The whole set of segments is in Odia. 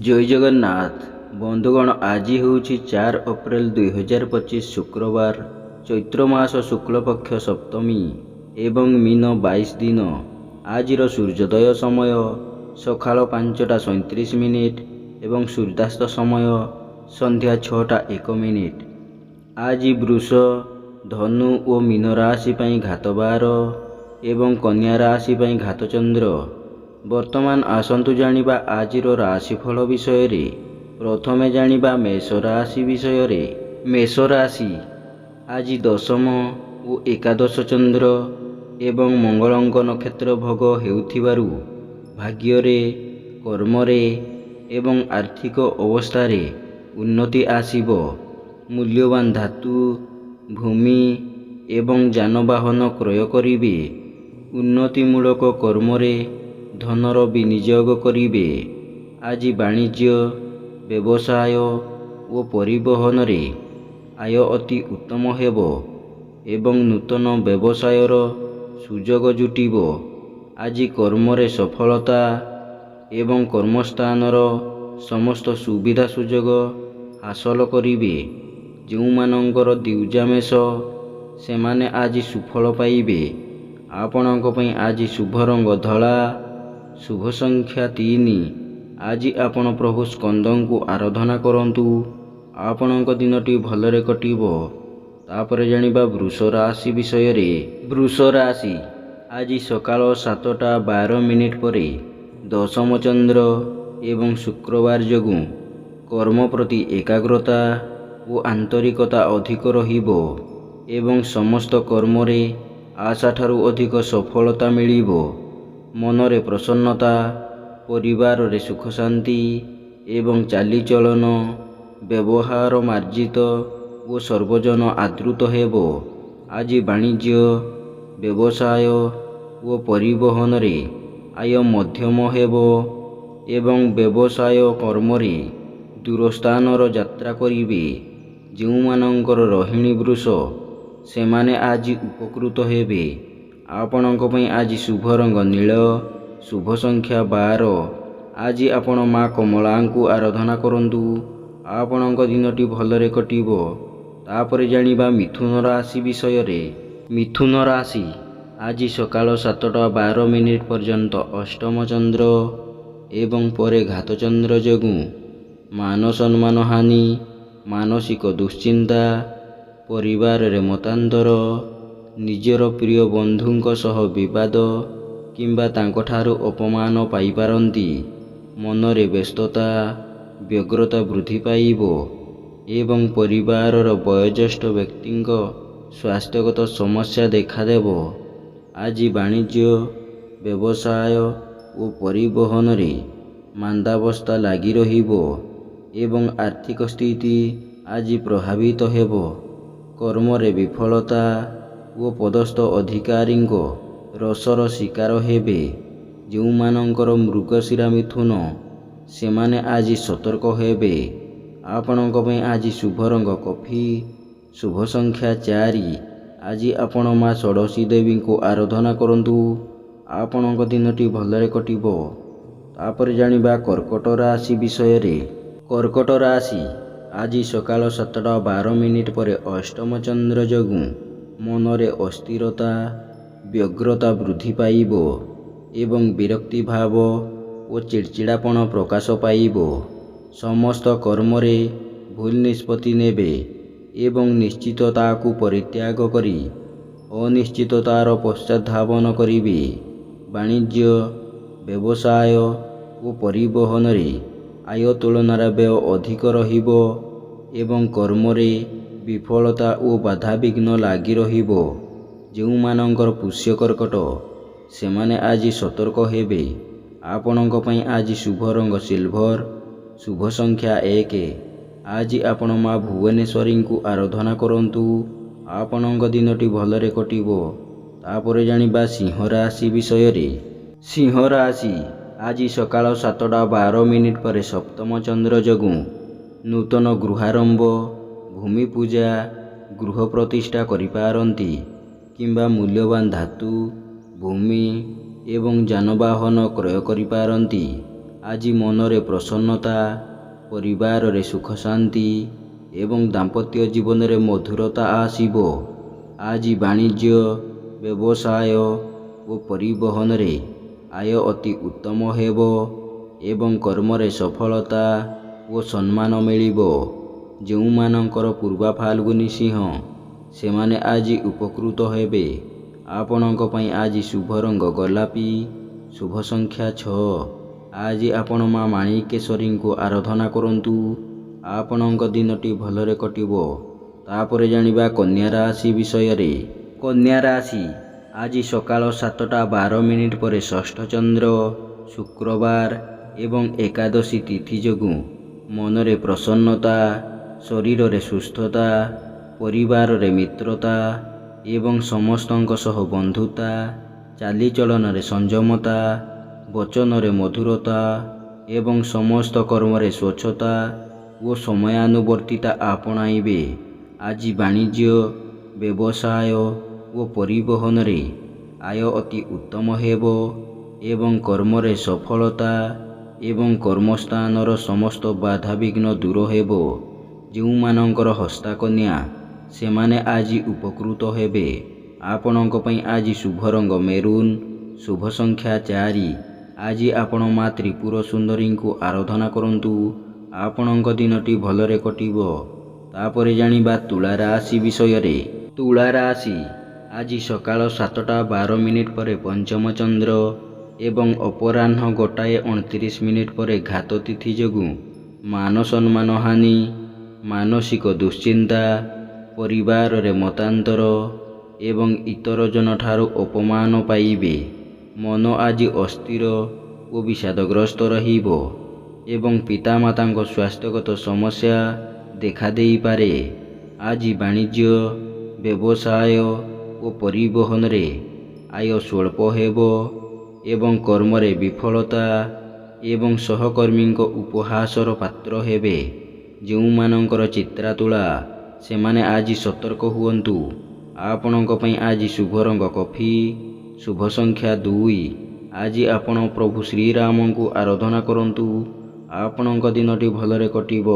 जय जगन्नाथ बंधुगण। आज हूँ 4 अप्रैल 2025 शुक्रवार चैत्र मास शुक्ल पक्ष सप्तमी एवं मीन 22 दिन। आज सूर्योदय समय सकाल 5:37 एवं सूर्यास्त समय संध्या 6:01। आज वृष धनु और मीन राशि पर घात 12 एवं कन्या राशि पर घात चंद्र। वर्तमान आसंतु जानिबा आजिर राशिफल विषय रे। प्रथमे जानिबा मेष राशि विषय रे। मेष राशि आज दशम और एकादश चंद्र एवं मंगलंक नक्षत्र भोग हेउथिबारु भाग्य रे, कर्म रे एवं आर्थिक अवस्था रे उन्नति आसीबो। मूल्यवान धातु, भूमि एवं जानवाहन क्रय करिबे। उन्नतिमूलक कर्म रे धनर विनियोग करिबे। आज वाणिज्य, व्यवसाय और परिवहन रे आय अति उत्तम हेबो एवं नूतन व्यवसायर सुजोग जुटिबो। आज कर्म रे सफलता एवं कर्मस्थानर समस्त सुविधा सुजोग हासिल करिबे। जोमानंकर द्विजा मेष सेमाने आज सुफल पाइबे। आपणक पई आज शुभ रंग धला, शुभ संख्या 3। आज आपण प्रभु स्कंदंकु आराधना करंतु। आपणक दिनटी भलरे कटिबो। तापरे जानिबा वृष राशि विषय रे। वृष राशि आज सकाल 7:12 परे दशम चंद्र एवं शुक्रवार जोगु कर्म प्रति एकाग्रता और आंतरिकता अधिक रहिबो एवं समस्त कर्म रे आशा ठारू अधिक सफलता मिलिबो। मनरे प्रसन्नता, परिवार रे सुख शांति एवं चालीचलन व्यवहार मार्जित और सर्वजन आदृत हेबो। आज वाणिज्य, व्यवसाय और परिवहन रे आय मध्यम हेबो एवं व्यवसाय कर्म रे दूरस्थानर यात्रा करिबे। जोमानंकर रोहिणी वृष सेमाने आज उपकृत हेबे। आपणक पई आज शुभ रंग नील, शुभ संख्या 12। आज आपण माँ कमलांकु आराधना करंतु। आपणक दिनटी भलरे कटिबो। तापरे जानिबा मिथुन राशि विषय रे। मिथुन राशि आज सकाल 7:12 पर्यंत अष्टम चंद्र एवं परे घात चंद्र जोगु मान सम्मान हानि, मानसिक दुश्चिंता, परिवार रे मतांतर, निजर प्रिय बंधुंक सह विवाद किंबा तांकठारु अपमान पाई पारंती। मनरे व्यस्तता, व्यग्रता वृद्धि पाइबो एवं परिवारर वयोज्येष्ठ व्यक्तिंक स्वास्थ्यगत समस्या देखादेबो। आज वाणिज्य, व्यवसाय और परिवहन रे मांदावस्था लागी रहिबो एवं आर्थिक स्थिति आज प्रभावित हेबो। कर्म रे विफलता और पदस्थ अधिकारी रसर शिकार हेबे। जोमानंकर मृगशिरा मिथुन सेमाने आज सतर्क हेबे। आपणक पई आज शुभ रंग कॉफी, शुभ संख्या 4। आज आपण माँ षोडशी देवी को आराधना करंतु। आपणक दिनटी भलरे कटिबो। तापर जानिबा कर्कट राशि विषय रे। कर्कट राशि आज सकाल 7:12 परे अष्टम चंद्र जोगु मनरे अस्थिरता, व्यग्रता वृद्धि पाइबो एवं विरक्ति भाव और चिड़चिड़ापन प्रकाश पाइबो। समस्त कर्म रे भूल निष्पत्ति नेबे एवं निश्चितता को परित्याग करी अनिश्चिततार पश्चाधावन करिबे। वाणिज्य, व्यवसाय और परिवहन रे आय तुलनार व्यय अधिक रहिबो एवं कर्म रे विफलता और बाधा विघ्न लागी रहिबो। जोमानंकर पुष्य कर्कट सेमाने आज सतर्क हेबे। आपणक पई आज शुभ रंग सिल्भर, शुभ संख्या 1। आज आपण माँ भुवनेश्वरी को आराधना करंतु। आपणक दिनटी भलरे कटिबो। तापरे जानिबा सिंह राशि विषय रे। सिंह राशि आज सकाल 7:12 परे सप्तम चंद्र जोगु नूतन गृहारंभ, भूमि पूजा, गृह प्रतिष्ठा करिपारंती किंबा मूल्यवान धातु, भूमि एवं जानवाहन क्रय करिपारंती। ଆଜି ମନରେ ପ୍ରସନ୍ନତା, ପରିବାରରେ ସୁଖ ଶାନ୍ତି ଏବଂ ଦାମ୍ପତ୍ୟ ଜୀବନରେ ମଧୁରତା ଆସିବ। ଆଜି ବାଣିଜ୍ୟ, ବ୍ୟବସାୟ ଓ ପରିବହନରେ ଆୟ ଅତି ଉତ୍ତମ ହେବ ଏବଂ କର୍ମରେ ସଫଳତା ଓ ସମ୍ମାନ ମିଳିବ। ଯେଉଁମାନଙ୍କର ପୂର୍ବା ଫାଲ୍ଗୁନୀ ସିଂହ, ସେମାନେ ଆଜି ଉପକୃତ ହେବେ। ଆପଣଙ୍କ ପାଇଁ ଆଜି ଶୁଭ ରଙ୍ଗ ଗୋଲାପୀ, ଶୁଭ ସଂଖ୍ୟା 6। ଆଜି ଆପଣ ମା ମାଣିକେଶ୍ୱରୀଙ୍କୁ ଆରାଧନା କରନ୍ତୁ। ଆପଣଙ୍କ ଦିନଟି ଭଲରେ କଟିବ। ତାପରେ ଜାଣିବା କନ୍ୟା ରାଶି ବିଷୟରେ। କନ୍ୟା ରାଶି, ଆଜି ସକାଳ 7:12 ପରେ ଷଷ୍ଠ ଚନ୍ଦ୍ର, ଶୁକ୍ରବାର ଏବଂ ଏକାଦଶୀ ତିଥି ଯୋଗୁଁ ମନରେ ପ୍ରସନ୍ନତା, ଶରୀରରେ ସୁସ୍ଥତା, ପରିବାରରେ ମିତ୍ରତା ଏବଂ ସମସ୍ତଙ୍କ ସହ ବନ୍ଧୁତା, ଚାଲିଚଳନରେ ସଂଯମତା, ବଚନରେ ମଧୁରତା ଏବଂ ସମସ୍ତ କର୍ମରେ ସ୍ୱଚ୍ଛତା ଓ ସମୟାନୁବର୍ତ୍ତିତା ଆପଣାଇବେ। ଆଜି ବାଣିଜ୍ୟ, ବ୍ୟବସାୟ ଓ ପରିବହନରେ ଆୟ ଅତି ଉତ୍ତମ ହେବ ଏବଂ କର୍ମରେ ସଫଳତା ଏବଂ କର୍ମସ୍ଥାନର ସମସ୍ତ ବାଧାବିଘ୍ନ ଦୂର ହେବ। ଯେଉଁମାନଙ୍କର ହସ୍ତାକନ୍ୟା, ସେମାନେ ଆଜି ଉପକୃତ ହେବେ। ଆପଣଙ୍କ ପାଇଁ ଆଜି ଶୁଭ ରଙ୍ଗ ମେରୁନ୍, ଶୁଭ ସଂଖ୍ୟା 4। ଆଜି ଆପଣ ମା ତ୍ରିପୁର ସୁନ୍ଦରୀଙ୍କୁ ଆରାଧନା କରନ୍ତୁ। ଆପଣଙ୍କ ଦିନଟି ଭଲରେ କଟିବ। ତାପରେ ଜାଣିବା ତୁଳା ରାଶି ବିଷୟରେ। ତୁଳା ରାଶି, ଆଜି ସକାଳ 7:12 ପରେ ପଞ୍ଚମ ଚନ୍ଦ୍ର ଏବଂ ଅପରାହ୍ନ 1:29 ପରେ ଘାତ ତିଥି ଯୋଗୁଁ ମାନ ସମ୍ମାନ ହାନି, ମାନସିକ ଦୁଶ୍ଚିନ୍ତା, ପରିବାରରେ ମତାନ୍ତର ଏବଂ ଇତର ଜନଠାରୁ ଅପମାନ ପାଇବେ। ମନ ଆଜି ଅସ୍ଥିର ଓ ବିଷାଦଗ୍ରସ୍ତ ରହିବ ଏବଂ ପିତାମାତାଙ୍କ ସ୍ୱାସ୍ଥ୍ୟଗତ ସମସ୍ୟା ଦେଖାଦେଇପାରେ। ଆଜି ବାଣିଜ୍ୟ, ବ୍ୟବସାୟ ଓ ପରିବହନରେ ଆୟ ସ୍ୱଳ୍ପ ହେବ ଏବଂ କର୍ମରେ ବିଫଳତା ଏବଂ ସହକର୍ମୀଙ୍କ ଉପହାସର ପାତ୍ର ହେବେ। ଯେଉଁମାନଙ୍କର ଚିତ୍ରା ତୁଳା, ସେମାନେ ଆଜି ସତର୍କ ହୁଅନ୍ତୁ। ଆପଣଙ୍କ ପାଇଁ ଆଜି ଶୁଭ ରଙ୍ଗ କଫି, ଶୁଭ ସଂଖ୍ୟା 2। ଆଜି ଆପଣ ପ୍ରଭୁ ଶ୍ରୀରାମଙ୍କୁ ଆରାଧନା କରନ୍ତୁ। ଆପଣଙ୍କ ଦିନଟି ଭଲରେ କଟିବ।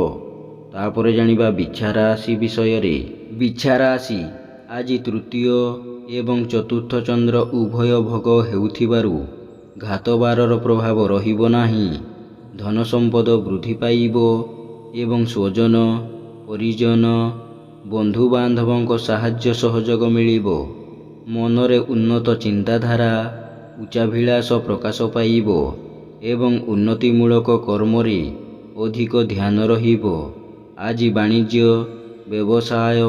ତାପରେ ଜାଣିବା ବିଛା ରାଶି ବିଷୟରେ। ବିଛା ରାଶି, ଆଜି ତୃତୀୟ ଏବଂ ଚତୁର୍ଥ ଚନ୍ଦ୍ର ଉଭୟ ଭୋଗ ହେଉଥିବାରୁ ଘାତବାରର ପ୍ରଭାବ ରହିବ ନାହିଁ। ଧନ ସମ୍ପଦ ବୃଦ୍ଧି ପାଇବ ଏବଂ ସ୍ୱଜନ, ପରିଜନ, ବନ୍ଧୁବାନ୍ଧବଙ୍କ ସାହାଯ୍ୟ ସହଯୋଗ ମିଳିବ। ମନରେ ଉନ୍ନତ ଚିନ୍ତାଧାରା, ଉଚ୍ଚାଭିଳାଷ ପ୍ରକାଶ ପାଇବ ଏବଂ ଉନ୍ନତିମୂଳକ କର୍ମରେ ଅଧିକ ଧ୍ୟାନ ରହିବ। ଆଜି ବାଣିଜ୍ୟ, ବ୍ୟବସାୟ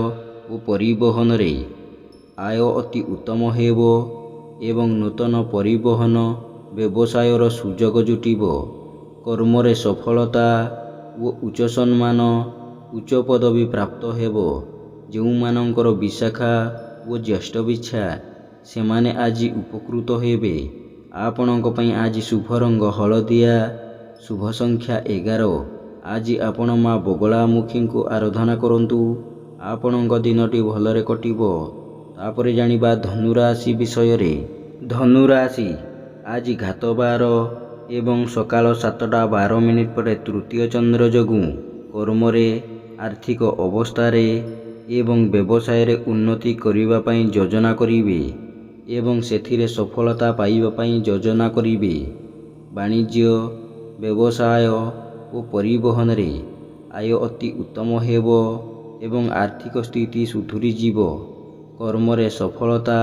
ଓ ପରିବହନରେ ଆୟ ଅତି ଉତ୍ତମ ହେବ ଏବଂ ନୂତନ ପରିବହନ ବ୍ୟବସାୟର ସୁଯୋଗ ଜୁଟିବ। କର୍ମରେ ସଫଳତା ଓ ଉଚ୍ଚ ସମ୍ମାନ, ଉଚ୍ଚ ପଦବୀ ପ୍ରାପ୍ତ ହେବ। ଯେଉଁମାନଙ୍କର ବିଶାଖା ଓ ଜ୍ୟେଷ୍ଠ ବିଛା, ସେମାନେ ଆଜି ଉପକୃତ ହେବେ। ଆପଣଙ୍କ ପାଇଁ ଆଜି ଶୁଭ ରଙ୍ଗ ହଳଦିଆ, ଶୁଭ ସଂଖ୍ୟା 11। ଆଜି ଆପଣ ମା ବଗଳାମୁଖୀଙ୍କୁ ଆରାଧନା କରନ୍ତୁ। ଆପଣଙ୍କ ଦିନଟି ଭଲରେ କଟିବ। ତାପରେ ଜାଣିବା ଧନୁ ରାଶି ବିଷୟରେ। ଧନୁ ରାଶି, ଆଜି ଘାତବାର ଏବଂ ସକାଳ 7:12 ପରେ ତୃତୀୟ ଚନ୍ଦ୍ର ଯୋଗୁଁ କର୍ମରେ, ଆର୍ଥିକ ଅବସ୍ଥାରେ ଏବଂ ବ୍ୟବସାୟରେ ଉନ୍ନତି କରିବା ପାଇଁ ଯୋଜନା କରିବେ ଏବଂ ସେଥିରେ ସଫଳତା ପାଇବା ପାଇଁ ଯୋଜନା କରିବେ। ବାଣିଜ୍ୟ, ବ୍ୟବସାୟ ଓ ପରିବହନରେ ଆୟ ଅତି ଉତ୍ତମ ହେବ ଏବଂ ଆର୍ଥିକ ସ୍ଥିତି ସୁଧୁରିଯିବ। କର୍ମରେ ସଫଳତା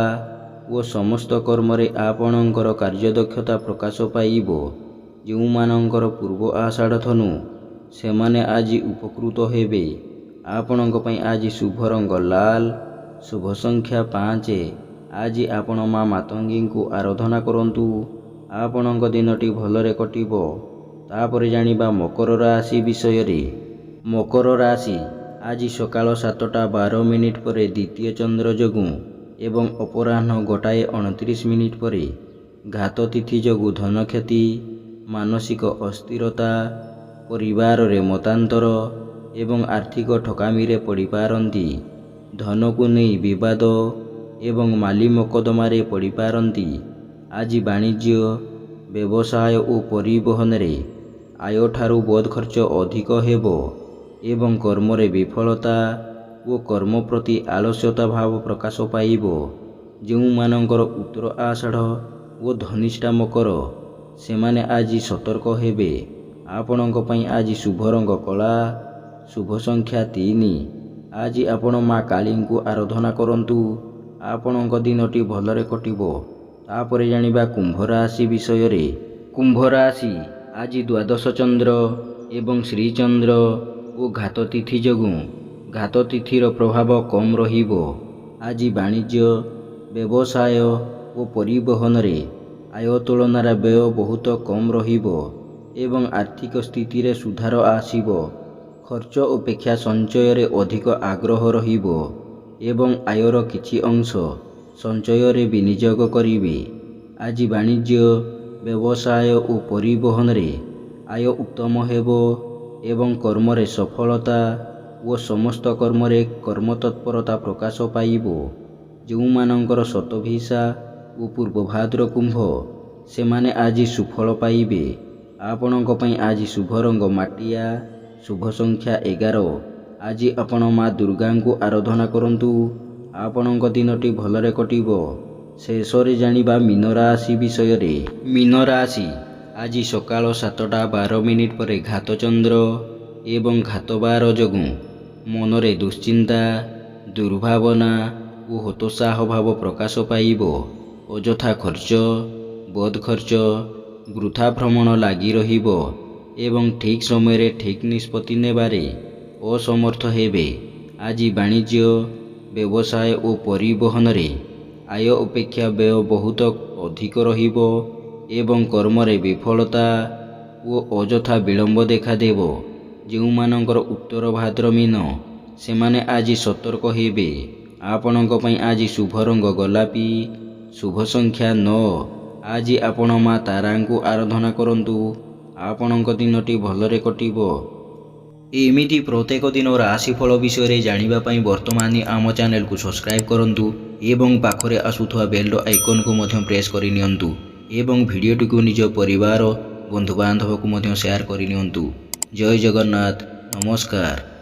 ଓ ସମସ୍ତ କର୍ମରେ ଆପଣଙ୍କର କାର୍ଯ୍ୟଦକ୍ଷତା ପ୍ରକାଶ ପାଇବ। ଯେଉଁମାନଙ୍କର ପୂର୍ବ ଆଷାଢ଼ ଧନୁ, ସେମାନେ ଆଜି ଉପକୃତ ହେବେ। ଆପଣଙ୍କ ପାଇଁ ଆଜି ଶୁଭ ରଙ୍ଗ ଲାଲ, ଶୁଭ ସଂଖ୍ୟା 5। ଆଜି ଆପଣ ମା ମାତଙ୍ଗୀଙ୍କୁ ଆରାଧନା କରନ୍ତୁ। ଆପଣଙ୍କ ଦିନଟି ଭଲରେ କଟିବ। ତାପରେ ଜାଣିବା ମକର ରାଶି ବିଷୟରେ। ମକର ରାଶି, ଆଜି ସକାଳ 7:12 ପରେ ଦ୍ୱିତୀୟ ଚନ୍ଦ୍ର ଯୋଗୁଁ ଏବଂ ଅପରାହ୍ନ 1:29 ପରେ ଘାତ ତିଥି ଯୋଗୁଁ ଧନକ୍ଷତି, ମାନସିକ ଅସ୍ଥିରତା, ପରିବାରରେ ମତାନ୍ତର ଏବଂ ଆର୍ଥିକ ଠକାମିରେ ପଡ଼ିପାରନ୍ତି। ଧନକୁ ନେଇ ବିବାଦ ଏବଂ ମାଲି ମକଦ୍ଦମାରେ ପଡ଼ିପାରନ୍ତି। ଆଜି ବାଣିଜ୍ୟ, ବ୍ୟବସାୟ ଓ ପରିବହନରେ ଆୟଠାରୁ ବୋଧ ଖର୍ଚ୍ଚ ଅଧିକ ହେବ ଏବଂ କର୍ମରେ ବିଫଳତା ଓ କର୍ମ ପ୍ରତି ଆଳସ୍ୟତା ଭାବ ପ୍ରକାଶ ପାଇବ। ଯେଉଁମାନଙ୍କର ଉତ୍ତର ଆଷାଢ଼ ଓ ଧନିଷ୍ଠା ମକର, ସେମାନେ ଆଜି ସତର୍କ ହେବେ। ଆପଣଙ୍କ ପାଇଁ ଆଜି ଶୁଭ ରଙ୍ଗ କଳା, ଶୁଭ ସଂଖ୍ୟା 3। ଆଜି ଆପଣ ମା କାଳୀଙ୍କୁ ଆରାଧନା କରନ୍ତୁ। ଆପଣଙ୍କ ଦିନଟି ଭଲରେ କଟିବ। ତାପରେ ଜାଣିବା କୁମ୍ଭ ରାଶି ବିଷୟରେ। କୁମ୍ଭ ରାଶି, ଆଜି ଦ୍ୱାଦଶ ଚନ୍ଦ୍ର ଏବଂ ଶ୍ରୀଚନ୍ଦ୍ର ଓ ଘାତ ତିଥି ଯୋଗୁଁ ଘାତ ତିଥିର ପ୍ରଭାବ କମ୍ ରହିବ। ଆଜି ବାଣିଜ୍ୟ, ବ୍ୟବସାୟ ଓ ପରିବହନରେ ଆୟ ତୁଳନାରେ ବ୍ୟୟ ବହୁତ କମ୍ ରହିବ ଏବଂ ଆର୍ଥିକ ସ୍ଥିତିରେ ସୁଧାର ଆସିବ। ଖର୍ଚ୍ଚ ଅପେକ୍ଷା ସଞ୍ଚୟରେ ଅଧିକ ଆଗ୍ରହ ରହିବ ଏବଂ ଆୟର କିଛି ଅଂଶ ସଞ୍ଚୟରେ ବିନିଯୋଗ କରିବେ। ଆଜି ବାଣିଜ୍ୟ, ବ୍ୟବସାୟ ଓ ପରିବହନରେ ଆୟ ଉତ୍ତମ ହେବ ଏବଂ କର୍ମରେ ସଫଳତା ଓ ସମସ୍ତ କର୍ମରେ କର୍ମତତ୍ପରତା ପ୍ରକାଶ ପାଇବ। ଯେଉଁମାନଙ୍କର ଶତଭିସା ଓ ପୂର୍ବଭାଦ୍ର କୁମ୍ଭ, ସେମାନେ ଆଜି ସୁଫଳ ପାଇବେ। ଆପଣଙ୍କ ପାଇଁ ଆଜି ଶୁଭ ରଙ୍ଗ ମାଟିଆ, ଶୁଭ ସଂଖ୍ୟା 11। ଆଜି ଆପଣ ମା ଦୁର୍ଗାଙ୍କୁ ଆରାଧନା କରନ୍ତୁ। ଆପଣଙ୍କ ଦିନଟି ଭଲରେ କଟିବ। ଶେଷରେ ଜାଣିବା ମୀନ ରାଶି ବିଷୟରେ। ମୀନ ରାଶି, ଆଜି ସକାଳ 7:12 ପରେ ଘାତ ଚନ୍ଦ୍ର ଏବଂ ଘାତ 12 ଯୋଗୁଁ ମନରେ ଦୁଶ୍ଚିନ୍ତା, ଦୁର୍ଭାବନା ଓ ହତୋତ୍ସାହ ଭାବ ପ୍ରକାଶ ପାଇବ। ଅଯଥା ଖର୍ଚ୍ଚ, ବୋଧ ଖର୍ଚ୍ଚ, ବୃଥା ଭ୍ରମଣ ଲାଗି ରହିବ ଏବଂ ଠିକ୍ ସମୟରେ ଠିକ୍ ନିଷ୍ପତ୍ତି ନେବାରେ ଅସମର୍ଥ ହେବେ। ଆଜି ବାଣିଜ୍ୟ, ବ୍ୟବସାୟ ଓ ପରିବହନରେ ଆୟ ଅପେକ୍ଷା ବ୍ୟୟ ବହୁତ ଅଧିକ ରହିବ ଏବଂ କର୍ମରେ ବିଫଳତା ଓ ଅଯଥା ବିଳମ୍ବ ଦେଖାଦେବ। ଯେଉଁମାନଙ୍କର ଉତ୍ତର ଭାଦ୍ର ମୀନ, ସେମାନେ ଆଜି ସତର୍କ ହେବେ। ଆପଣଙ୍କ ପାଇଁ ଆଜି ଶୁଭ ରଙ୍ଗ ଗୋଲାପୀ, ଶୁଭ ସଂଖ୍ୟା 9। ଆଜି ଆପଣ ମା ତାରାଙ୍କୁ ଆରାଧନା କରନ୍ତୁ। ଆପଣଙ୍କ ଦିନଟି ଭଲରେ କଟିବ। ଏମିତି ପ୍ରତ୍ୟେକ ଦିନ ରାଶିଫଳ ବିଷୟରେ ଜାଣିବା ପାଇଁ ବର୍ତ୍ତମାନ ଆମ ଚ୍ୟାନେଲକୁ ସବସ୍କ୍ରାଇବ୍ କରନ୍ତୁ ଏବଂ ପାଖରେ ଆସୁଥିବା ବେଲ୍ର ଆଇକନ୍କୁ ମଧ୍ୟ ପ୍ରେସ୍ କରିନିଅନ୍ତୁ ଏବଂ ଭିଡ଼ିଓଟିକୁ ନିଜ ପରିବାର, ବନ୍ଧୁବାନ୍ଧବକୁ ମଧ୍ୟ ସେୟାର କରିନିଅନ୍ତୁ। ଜୟ ଜଗନ୍ନାଥ। ନମସ୍କାର।